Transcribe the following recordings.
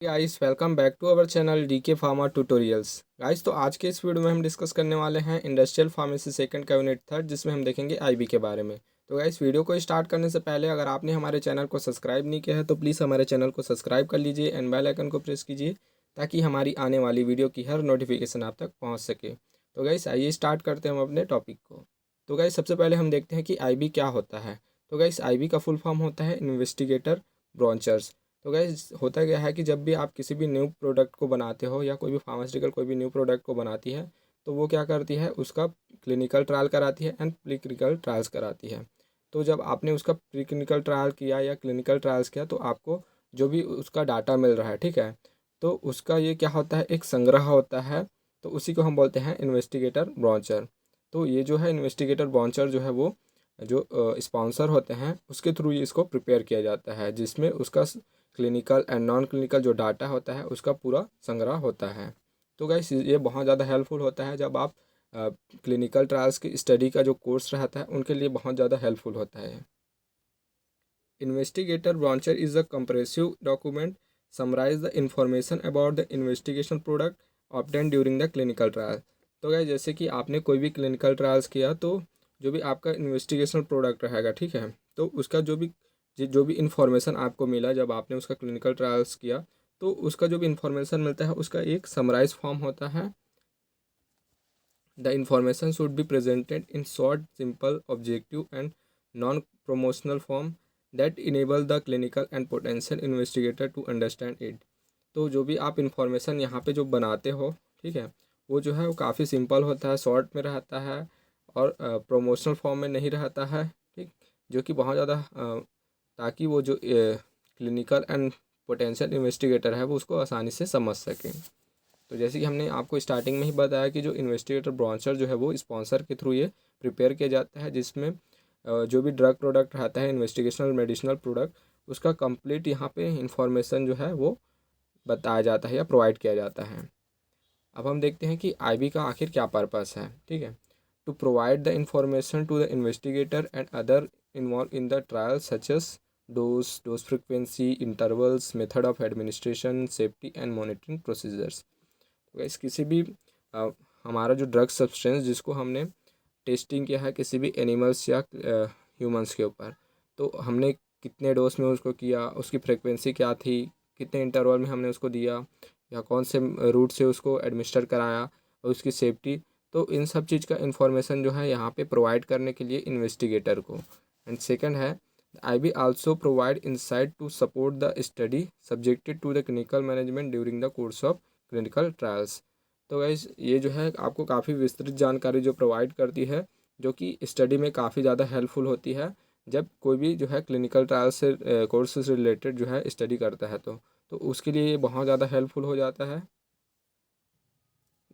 Guys welcome back to our channel DK pharma tutorials. Guys तो आज के इस वीडियो में हम डिस्कस करने वाले हैं इंडस्ट्रियल फार्मेसी सेकंड का यूनिट थर्ड, जिसमें हम देखेंगे आईबी के बारे में। तो गाइस वीडियो को स्टार्ट करने से पहले अगर आपने हमारे चैनल को सब्सक्राइब नहीं किया है तो प्लीज़ हमारे चैनल को सब्सक्राइब कर लीजिए एंड बेल आइकन को प्रेस कीजिए ताकि हमारी आने वाली वीडियो की हर नोटिफिकेशन आप तक पहुँच सके। तो गाइस आइए स्टार्ट करते हैं हम अपने टॉपिक को। तो गाइस सबसे पहले हम देखते हैं कि आईबी क्या होता है। तो गाइस आईबी का फुल फॉर्म होता है इन्वेस्टिगेटर ब्रांचर्स। तो गाइस होता क्या है कि जब भी आप किसी भी न्यू प्रोडक्ट को बनाते हो या कोई भी फार्मास्यूटिकल कोई भी न्यू प्रोडक्ट को बनाती है तो वो क्या करती है, उसका क्लिनिकल ट्रायल कराती है एंड प्री क्लिनिकल ट्रायल्स कराती है। तो जब आपने उसका प्री क्लिनिकल ट्रायल किया या क्लिनिकल ट्रायल्स किया तो आपको जो भी उसका डाटा मिल रहा है, ठीक है, तो उसका ये क्या होता है, एक संग्रह होता है। तो उसी को हम बोलते हैं इन्वेस्टिगेटर ब्रांचर। तो ये जो है इन्वेस्टिगेटर ब्रांचर जो है वो जो स्पॉन्सर होते हैं उसके थ्रू ये इसको प्रिपेयर किया जाता है, जिसमें उसका क्लिनिकल एंड नॉन क्लिनिकल जो डाटा होता है उसका पूरा संग्रह होता है। तो गाइस ये बहुत ज़्यादा हेल्पफुल होता है जब आप क्लिनिकल ट्रायल्स की स्टडी का जो कोर्स रहता है उनके लिए बहुत ज़्यादा हेल्पफुल होता है। Investigator brochure is a comprehensive document summarise the information about the investigation product obtain during the clinical trial. तो गाइस जैसे कि आपने कोई भी क्लिनिकल ट्रायल्स किया तो जो भी आपका इन्वेस्टिगेशन प्रोडक्ट रहेगा, ठीक है, तो उसका जो भी इन्फॉर्मेशन आपको मिला जब आपने उसका क्लिनिकल ट्रायल्स किया तो उसका जो भी इन्फॉर्मेशन मिलता है उसका एक समराइज फॉर्म होता है। The information should be presented in short simple objective and non promotional form that enable the clinical and potential investigator to understand it. तो जो भी आप इन्फॉर्मेशन यहाँ पे जो बनाते हो, ठीक है, वो जो है वो काफ़ी सिंपल होता है, शॉर्ट में रहता है और प्रमोशनल फॉर्म में नहीं रहता है, ठीक, जो कि बहुत ज़्यादा ताकि वो जो क्लिनिकल एंड पोटेंशियल इन्वेस्टिगेटर है वो उसको आसानी से समझ सकें। तो जैसे कि हमने आपको स्टार्टिंग में ही बताया कि जो इन्वेस्टिगेटर ब्रांचर जो है वो स्पॉन्सर के थ्रू ये प्रिपेयर किया जाता है, जिसमें जो भी ड्रग प्रोडक्ट रहता है इन्वेस्टिगेशनल मेडिसिनल प्रोडक्ट उसका कंप्लीट यहाँ पे इंफॉर्मेशन जो है वो बताया जाता है या प्रोवाइड किया जाता है। अब हम देखते हैं कि आईबी का आखिर क्या पर्पस है, ठीक है। To provide the information to the investigator and other involve in the trial such as dose frequency intervals method of administration safety and monitoring procedures. तो इस किसी भी अ, हमारा जो ड्रग सब्सटेंस जिसको हमने टेस्टिंग किया है किसी भी एनिमल्स या ह्यूमंस के ऊपर, तो हमने कितने डोज में उसको किया, उसकी फ्रिक्वेंसी क्या थी, कितने इंटरवल में हमने उसको दिया या कौन से रूट से उसको एडमिनिस्टर कराया और उसकी सेफ्टी। तो इन सब चीज़ का इंफॉर्मेशन जो है यहाँ पे प्रोवाइड करने के लिए इन्वेस्टिगेटर को। एंड सेकंड है IB also provide insight to support the study subjected to the clinical management during the course of clinical trials। तो गाइस ये जो है आपको काफ़ी विस्तृत जानकारी जो प्रोवाइड करती है, जो कि स्टडी में काफ़ी ज़्यादा हेल्पफुल होती है जब कोई भी जो है क्लिनिकल ट्रायल से कोर्स से रिलेटेड जो है स्टडी करता है तो उसके लिए ये बहुत ज़्यादा हेल्पफुल हो जाता है।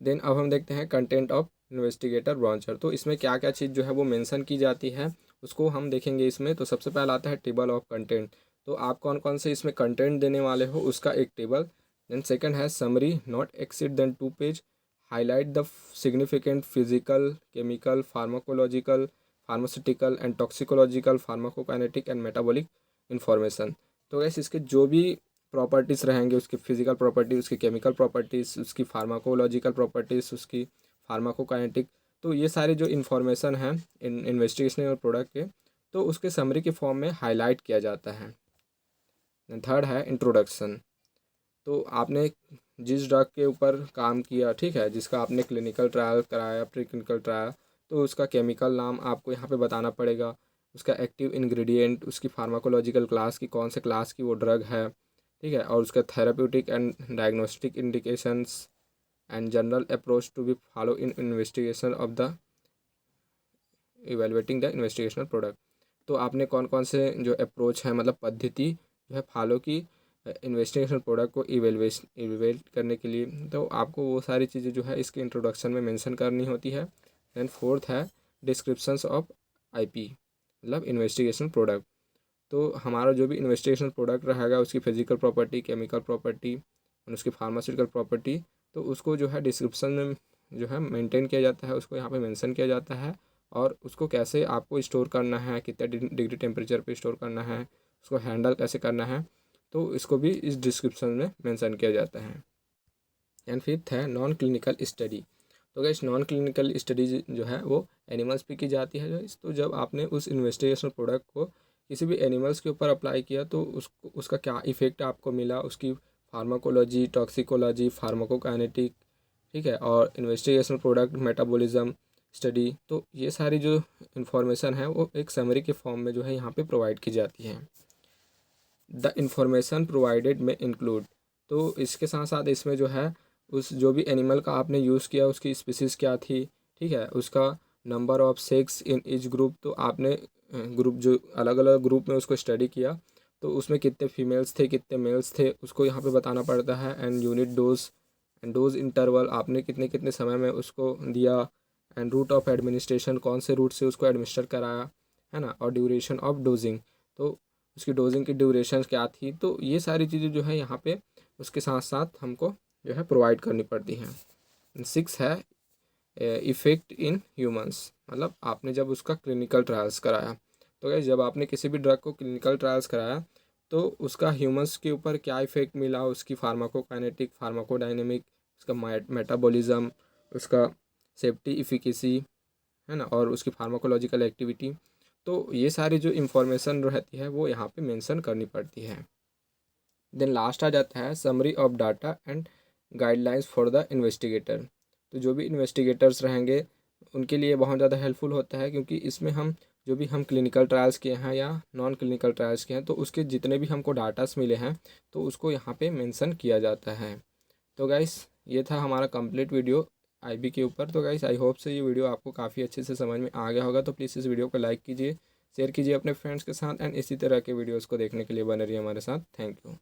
देन अब हम देखते हैं कंटेंट ऑफ इन्वेस्टिगेटर ब्रांचर। तो इसमें क्या क्या चीज़ जो है वो मेंशन की जाती है उसको हम देखेंगे इसमें। तो सबसे पहला आता है टेबल ऑफ कंटेंट। तो आप कौन कौन से इसमें कंटेंट देने वाले हो उसका एक टेबल। देन सेकंड है summary not exceed then 2 page, highlight the significant physical chemical pharmacological pharmaceutical and toxicological pharmacokinetic and metabolic information. तो गैस इसके जो भी प्रॉपर्टीज़ रहेंगे, उसकी फिजिकल प्रॉपर्टी, उसकी केमिकल प्रॉपर्टीज़, उसकी फार्माकोलॉजिकल प्रॉपर्टीज़, उसकी फार्माकोकाइनेटिक, तो ये सारे जो इन्फॉर्मेशन हैं इन इन्वेस्टिगेशनल प्रोडक्ट के, तो उसके समरी के फॉर्म में हाईलाइट किया जाता है। थर्ड है इंट्रोडक्शन। तो आपने जिस ड्रग के ऊपर काम किया, ठीक है, जिसका आपने क्लिनिकल ट्रायल कराया प्री क्लिनिकल ट्रायल, तो उसका केमिकल नाम आपको यहाँ पे बताना पड़ेगा, उसका एक्टिव इंग्रेडिएंट, उसकी फार्माकोलॉजिकल क्लास की कौन से क्लास की वो ड्रग है, ठीक है, और उसका therapeutic and diagnostic indications and general approach to be follow in investigation of the evaluating the investigational product. तो आपने कौन कौन से जो अप्रोच है मतलब पद्धति जो है फॉलो की इन्वेस्टिगेशन प्रोडक्ट को इवेलुएट करने के लिए, तो आपको वो सारी चीज़ें जो है इसके इंट्रोडक्शन में मेंशन करनी होती है। देन फोर्थ है डिस्क्रिप्शंस ऑफ आईपी मतलब इन्वेस्टिगेशन प्रोडक्ट। तो हमारा जो भी इन्वेस्टिगेशन प्रोडक्ट रहेगा उसकी फिजिकल प्रॉपर्टी, केमिकल प्रॉपर्टी और उसकी फार्मास्यूटिकल प्रॉपर्टी, तो उसको जो है डिस्क्रिप्शन में जो है मेंटेन किया जाता है, उसको यहाँ पे मेंशन किया जाता है। और उसको कैसे आपको स्टोर करना है, कितने डिग्री टेम्परेचर पे स्टोर करना है, उसको हैंडल कैसे करना है, तो इसको भी इस डिस्क्रिप्शन में मेंशन किया जाता है। एंड फिफ्थ है नॉन क्लिनिकल स्टडी। तो गाइस नॉन क्लिनिकल स्टडी जो है वो एनिमल्स पे की जाती है गाइस। तो जब आपने उस इन्वेस्टिगेशन प्रोडक्ट को किसी भी एनिमल्स के ऊपर अप्लाई किया तो उसका क्या इफ़ेक्ट आपको मिला, उसकी फार्माकोलॉजी, टॉक्सिकोलॉजी, फार्माकोकाइनेटिक, ठीक है, और इन्वेस्टिगेशन प्रोडक्ट मेटाबॉलिज्म स्टडी, तो ये सारी जो इन्फॉर्मेशन है वो एक समरी के फॉर्म में जो है यहाँ पे प्रोवाइड की जाती है। द इंफॉर्मेशन प्रोवाइडेड में इंक्लूड, तो इसके साथ साथ इसमें जो है उस जो भी एनिमल का आपने यूज़ किया उसकी स्पीसीज़ क्या थी, ठीक है, उसका number of sex in each group, तो आपने ग्रुप जो अलग अलग ग्रुप में उसको स्टडी किया तो उसमें कितने फीमेल्स थे कितने मेल्स थे उसको यहाँ पे बताना पड़ता है। And unit dose and dose interval, आपने कितने कितने समय में उसको दिया। एंड रूट ऑफ एडमिनिस्ट्रेशन, कौन से रूट से उसको एडमिनिस्टर कराया, है ना, और ड्यूरेशन ऑफ डोजिंग, तो उसकी डोजिंग की ड्यूरेशन क्या थी। तो ये सारी चीज़ें जो है यहाँ पे उसके साथ साथ हमको जो है प्रोवाइड करनी पड़ती हैं। 6 है इफ़ेक्ट इन ह्यूमंस, मतलब आपने जब उसका क्लिनिकल ट्रायल्स कराया, तो गाइस जब आपने किसी भी ड्रग को क्लिनिकल ट्रायल्स कराया तो उसका ह्यूमंस के ऊपर क्या इफ़ेक्ट मिला, उसकी फार्माकोकाइनेटिक, फार्माकोडायनेमिक, उसका मेटाबॉलिज्म, उसका सेफ्टी, इफिकेसी, है ना, और उसकी फार्माकोलॉजिकल एक्टिविटी, तो ये सारी जो इन्फॉर्मेशन रहती है वो यहाँ पे मेंशन करनी पड़ती है। देन लास्ट आ जाता है summary of data and guidelines for the investigator. तो जो भी इन्वेस्टिगेटर्स रहेंगे उनके लिए बहुत ज़्यादा हेल्पफुल होता है, क्योंकि इसमें हम जो भी हम क्लिनिकल ट्रायल्स किए हैं या नॉन क्लिनिकल ट्रायल्स किए हैं तो उसके जितने भी हमको डाटास मिले हैं तो उसको यहाँ पे मेंशन किया जाता है। तो गाइस ये था हमारा कंप्लीट वीडियो आईबी के ऊपर। तो गाइस आई होप से ये वीडियो आपको काफ़ी अच्छे से समझ में आ गया होगा। तो प्लीज़ इस वीडियो को लाइक कीजिए, शेयर कीजिए अपने फ्रेंड्स के साथ, एंड इसी तरह के वीडियोज़ को देखने के लिए बने रहिए हमारे साथ। Thank you.